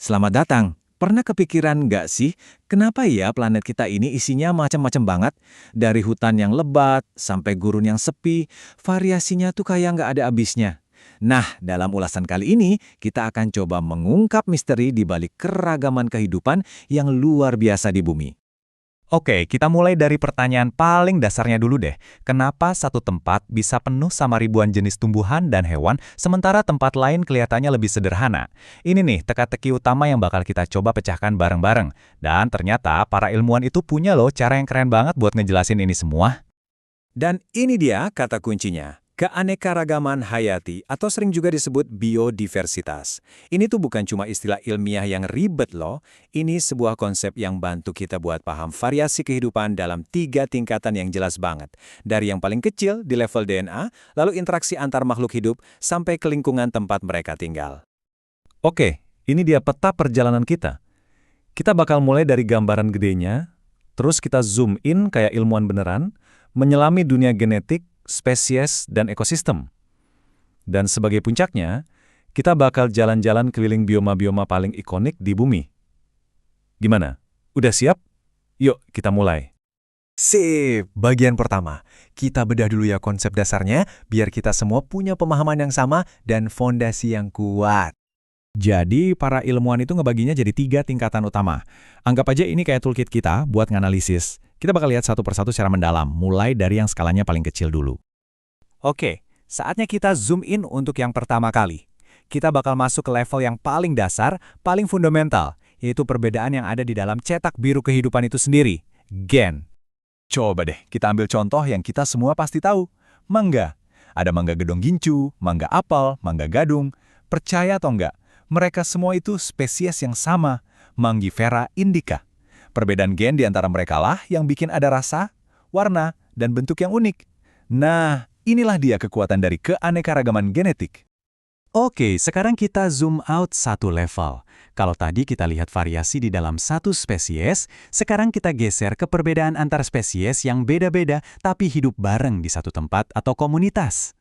Selamat datang. Pernah kepikiran nggak sih, kenapa ya planet kita ini isinya macam-macam banget? Dari hutan yang lebat, sampai gurun yang sepi, variasinya tuh kayak nggak ada habisnya. Nah, dalam ulasan kali ini, kita akan coba mengungkap misteri di balik keragaman kehidupan yang luar biasa di bumi. Oke, kita mulai dari pertanyaan paling dasarnya dulu deh. Kenapa satu tempat bisa penuh sama ribuan jenis tumbuhan dan hewan, sementara tempat lain kelihatannya lebih sederhana? Ini nih, teka-teki utama yang bakal kita coba pecahkan bareng-bareng. Dan ternyata para ilmuwan itu punya loh cara yang keren banget buat ngejelasin ini semua. Dan ini dia kata kuncinya, keanekaragaman hayati atau sering juga disebut biodiversitas. Ini tuh bukan cuma istilah ilmiah yang ribet loh, ini sebuah konsep yang bantu kita buat paham variasi kehidupan dalam 3 tingkatan yang jelas banget. Dari yang paling kecil di level DNA, lalu interaksi antar makhluk hidup, sampai ke lingkungan tempat mereka tinggal. Oke, ini dia peta perjalanan kita. Kita bakal mulai dari gambaran gedenya, terus kita zoom in kayak ilmuwan beneran, menyelami dunia genetik, spesies, dan ekosistem. Dan sebagai puncaknya, kita bakal jalan-jalan keliling bioma-bioma paling ikonik di bumi. Gimana? Udah siap? Yuk, kita mulai. Sip, bagian pertama. Kita bedah dulu ya konsep dasarnya, biar kita semua punya pemahaman yang sama dan fondasi yang kuat. Jadi, para ilmuwan itu ngebaginya jadi 3 tingkatan utama. Anggap aja ini kayak toolkit kita buat nganalisis. Kita bakal lihat satu persatu secara mendalam, mulai dari yang skalanya paling kecil dulu. Oke, saatnya kita zoom in untuk yang pertama kali. Kita bakal masuk ke level yang paling dasar, paling fundamental, yaitu perbedaan yang ada di dalam cetak biru kehidupan itu sendiri, gen. Coba deh, kita ambil contoh yang kita semua pasti tahu, mangga. Ada mangga gedong gincu, mangga apel, mangga gadung. Percaya atau enggak, mereka semua itu spesies yang sama, Mangifera indica. Perbedaan gen di antara mereka lah yang bikin ada rasa, warna, dan bentuk yang unik. Nah, inilah dia kekuatan dari keanekaragaman genetik. Oke, sekarang kita zoom out satu level. Kalau tadi kita lihat variasi di dalam satu spesies, sekarang kita geser ke perbedaan antar spesies yang beda-beda tapi hidup bareng di satu tempat atau komunitas.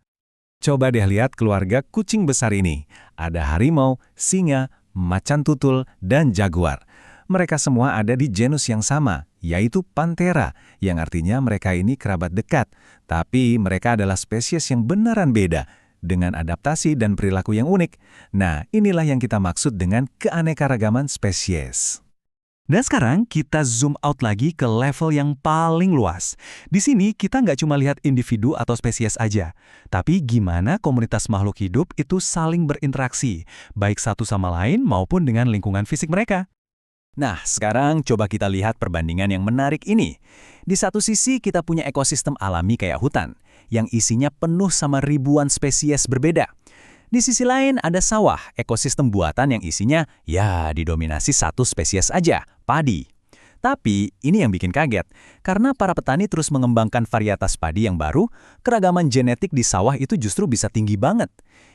Coba deh lihat keluarga kucing besar ini. Ada harimau, singa, macan tutul, dan jaguar. Mereka semua ada di genus yang sama, yaitu Panthera, yang artinya mereka ini kerabat dekat. Tapi mereka adalah spesies yang beneran beda, dengan adaptasi dan perilaku yang unik. Nah, inilah yang kita maksud dengan keanekaragaman spesies. Dan sekarang kita zoom out lagi ke level yang paling luas. Di sini kita nggak cuma lihat individu atau spesies aja, tapi gimana komunitas makhluk hidup itu saling berinteraksi, baik satu sama lain maupun dengan lingkungan fisik mereka. Nah, sekarang coba kita lihat perbandingan yang menarik ini. Di satu sisi kita punya ekosistem alami kayak hutan, yang isinya penuh sama ribuan spesies berbeda. Di sisi lain ada sawah, ekosistem buatan yang isinya ya didominasi satu spesies aja, padi. Tapi ini yang bikin kaget, karena para petani terus mengembangkan varietas padi yang baru, keragaman genetik di sawah itu justru bisa tinggi banget.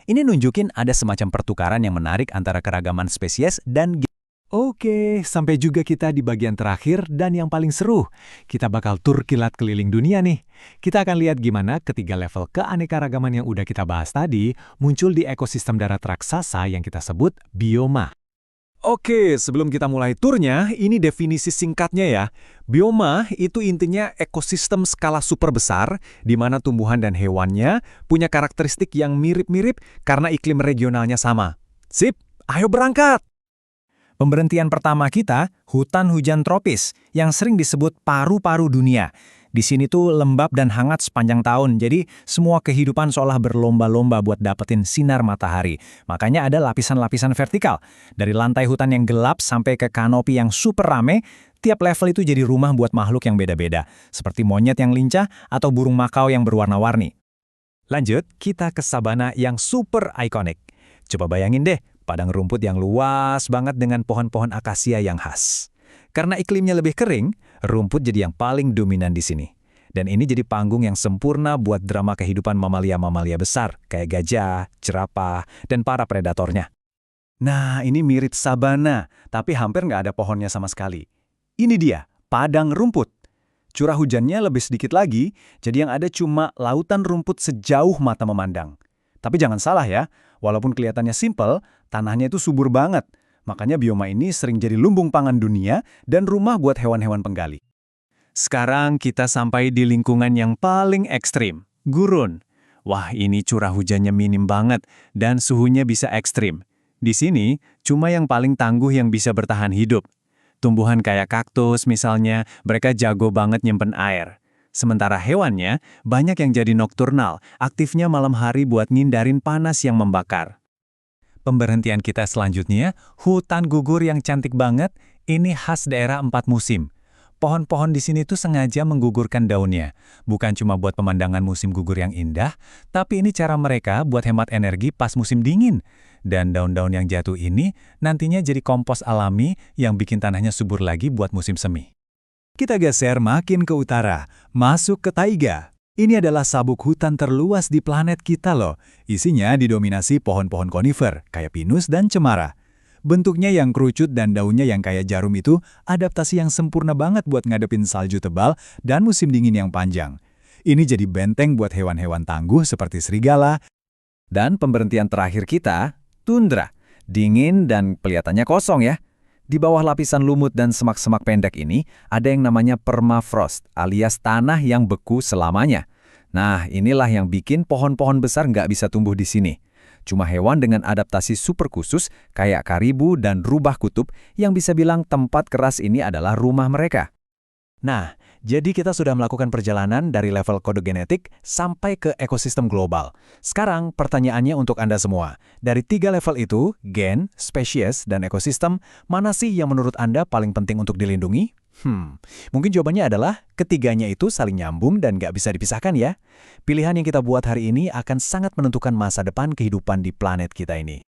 Ini nunjukin ada semacam pertukaran yang menarik antara keragaman spesies dan Oke, sampai juga kita di bagian terakhir dan yang paling seru. Kita bakal tur kilat keliling dunia nih. Kita akan lihat gimana ketiga level keanekaragaman yang udah kita bahas tadi muncul di ekosistem darat raksasa yang kita sebut bioma. Oke, sebelum kita mulai turnya, ini definisi singkatnya ya. Bioma itu intinya ekosistem skala super besar, di mana tumbuhan dan hewannya punya karakteristik yang mirip-mirip karena iklim regionalnya sama. Sip, ayo berangkat! Pemberhentian pertama kita, hutan hujan tropis, yang sering disebut paru-paru dunia. Di sini tuh lembab dan hangat sepanjang tahun, jadi semua kehidupan seolah berlomba-lomba buat dapetin sinar matahari. Makanya ada lapisan-lapisan vertikal. Dari lantai hutan yang gelap sampai ke kanopi yang super rame, tiap level itu jadi rumah buat makhluk yang beda-beda, seperti monyet yang lincah atau burung makau yang berwarna-warni. Lanjut, kita ke sabana yang super ikonik. Coba bayangin deh, padang rumput yang luas banget dengan pohon-pohon akasia yang khas. Karena iklimnya lebih kering, rumput jadi yang paling dominan di sini. Dan ini jadi panggung yang sempurna buat drama kehidupan mamalia-mamalia besar, kayak gajah, jerapah, dan para predatornya. Nah, ini mirip sabana, tapi hampir nggak ada pohonnya sama sekali. Ini dia, padang rumput. Curah hujannya lebih sedikit lagi, jadi yang ada cuma lautan rumput sejauh mata memandang. Tapi jangan salah ya, walaupun kelihatannya simpel, tanahnya itu subur banget. Makanya bioma ini sering jadi lumbung pangan dunia dan rumah buat hewan-hewan penggali. Sekarang kita sampai di lingkungan yang paling ekstrim, gurun. Wah, ini curah hujannya minim banget dan suhunya bisa ekstrim. Di sini, cuma yang paling tangguh yang bisa bertahan hidup. Tumbuhan kayak kaktus misalnya, mereka jago banget nyimpen air. Sementara hewannya, banyak yang jadi nokturnal, aktifnya malam hari buat ngindarin panas yang membakar. Pemberhentian kita selanjutnya, hutan gugur yang cantik banget, ini khas daerah 4 musim. Pohon-pohon di sini tuh sengaja menggugurkan daunnya, bukan cuma buat pemandangan musim gugur yang indah, tapi ini cara mereka buat hemat energi pas musim dingin. Dan daun-daun yang jatuh ini nantinya jadi kompos alami yang bikin tanahnya subur lagi buat musim semi. Kita geser makin ke utara, masuk ke taiga. Ini adalah sabuk hutan terluas di planet kita loh. Isinya didominasi pohon-pohon konifer, kayak pinus dan cemara. Bentuknya yang kerucut dan daunnya yang kayak jarum itu adaptasi yang sempurna banget buat ngadepin salju tebal dan musim dingin yang panjang. Ini jadi benteng buat hewan-hewan tangguh seperti serigala. Dan pemberhentian terakhir kita, tundra. Dingin dan kelihatannya kosong ya. Di bawah lapisan lumut dan semak-semak pendek ini, ada yang namanya permafrost, alias tanah yang beku selamanya. Nah, inilah yang bikin pohon-pohon besar nggak bisa tumbuh di sini. Cuma hewan dengan adaptasi super khusus, kayak karibu dan rubah kutub, yang bisa bilang tempat keras ini adalah rumah mereka. Nah, jadi kita sudah melakukan perjalanan dari level kode genetik sampai ke ekosistem global. Sekarang pertanyaannya untuk Anda semua. Dari 3 level itu, gen, spesies, dan ekosistem, mana sih yang menurut Anda paling penting untuk dilindungi? Mungkin jawabannya adalah ketiganya itu saling nyambung dan nggak bisa dipisahkan ya. Pilihan yang kita buat hari ini akan sangat menentukan masa depan kehidupan di planet kita ini.